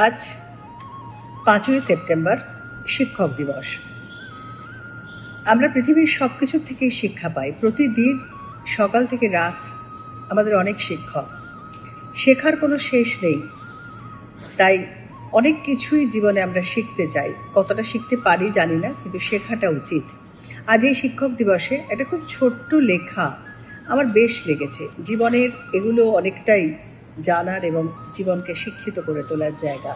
আজ 5ই সেপ্টেম্বর শিক্ষক দিবস। আমরা পৃথিবীর সব কিছু থেকেই শিক্ষা পাই। প্রতিদিন সকাল থেকে রাত আমাদের অনেক শিক্ষক, শেখার কোনো শেষ নেই। তাই অনেক কিছুই জীবনে আমরা শিখতে চাই। কতটা শিখতে পারি জানি না, কিন্তু শেখাটা উচিত। আজ এই শিক্ষক দিবসে একটা খুব ছোট্ট লেখা আমার বেশ লেগেছে। জীবনের এগুলো অনেকটাই জানার এবং জীবনকে শিক্ষিত করে তোলার জায়গা।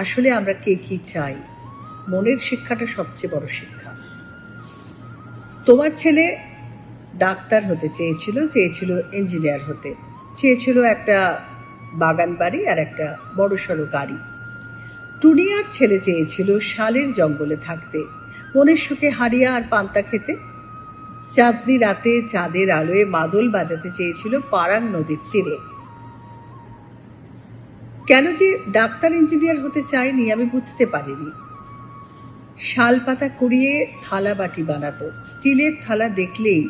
আসলে আমরা কে কি চাই, মনের শিক্ষাটা সবচেয়ে বড় শিক্ষা। তোমার ছেলে ডাক্তার হতে চেয়েছিল ইঞ্জিনিয়ার হতে, চেয়েছিল একটা বাগান বাড়ি আর একটা বড়সড় গাড়ি। টুনিয়ার ছেলে চেয়েছিল শালের জঙ্গলে থাকতে, মনের সুখে হারিয়া আর পান্তা খেতে। চাঁদনি রাতে চাঁদের আলোয় মাদল বাজাতে চেয়েছিল পাড়ার নদীর তীরে। কেন যে ডাক্তার ইঞ্জিনিয়ার হতে চায়নি আমি বুঝতে পারিনি। শাল পাতা কুড়িয়ে থালা বাটি বানাতো, স্টিলের থালা দেখলেই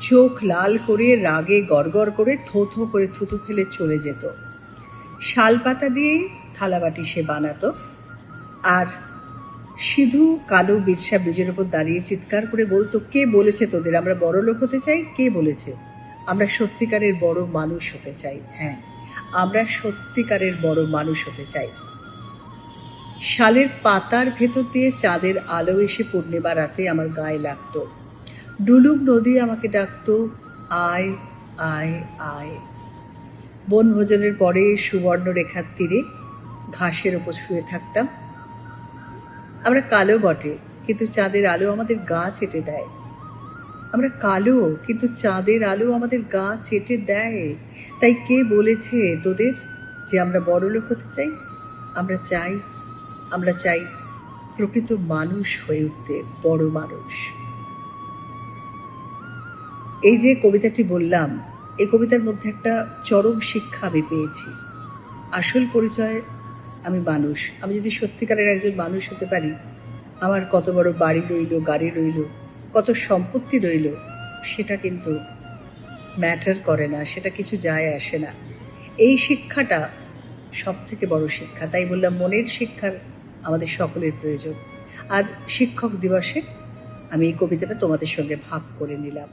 চোখ লাল করে রাগে গড়গড় করে থো থো করে থুতু ফেলে চলে যেত। শাল পাতা দিয়েই থালা বাটি সে বানাতো। আর সিধু কালো বিরসা ব্রিজের ওপর দাঁড়িয়ে চিৎকার করে বলতো, কে বলেছে তোদের আমরা বড় লোক হতে চাই? কে বলেছে? আমরা সত্যিকারের বড় মানুষ হতে চাই। হ্যাঁ, আমরা সত্যিকারের বড় মানুষ হতে চাই। শালের পাতার ভেতর দিয়ে চাঁদের আলো এসে পূর্ণিমা রাতে আমার গায়ে লাগতো। ডুলুম নদী আমাকে ডাকতো, আয় আয় আয়। বনভোজনের পরে সুবর্ণ রেখার তীরে ঘাসের ওপর শুয়ে থাকতাম। আমরা কালো বটে, কিন্তু চাঁদের আলো আমাদের গা চেটে দেয়। আমরা কালো, কিন্তু চাঁদের আলো আমাদের গা চেটে দেয়। তাই কে বলেছে তোদের যে আমরা বড় লোক হতে চাই? আমরা চাই প্রকৃত মানুষ হয়ে উঠতে, বড় মানুষ। এই যে কবিতাটি বললাম, এই কবিতার মধ্যে একটা চরম শিক্ষা আমি পেয়েছি। আসল পরিচয় আমি মানুষ। আমি যদি সত্যিকারের একজন মানুষ হতে পারি, আমার কত বড় বাড়ি রইল, গাড়ি রইল, কত সম্পত্তি রইল, সেটা কিন্তু ম্যাটার করে না, সেটা কিছু যায় আসে না। এই শিক্ষাটা সব থেকে বড় শিক্ষা। তাই বললাম, মনের শিক্ষার আমাদের সকলের প্রয়োজন। আজ শিক্ষক দিবসে আমি এই কবিতাটা তোমাদের সঙ্গে ভাগ করে নিলাম।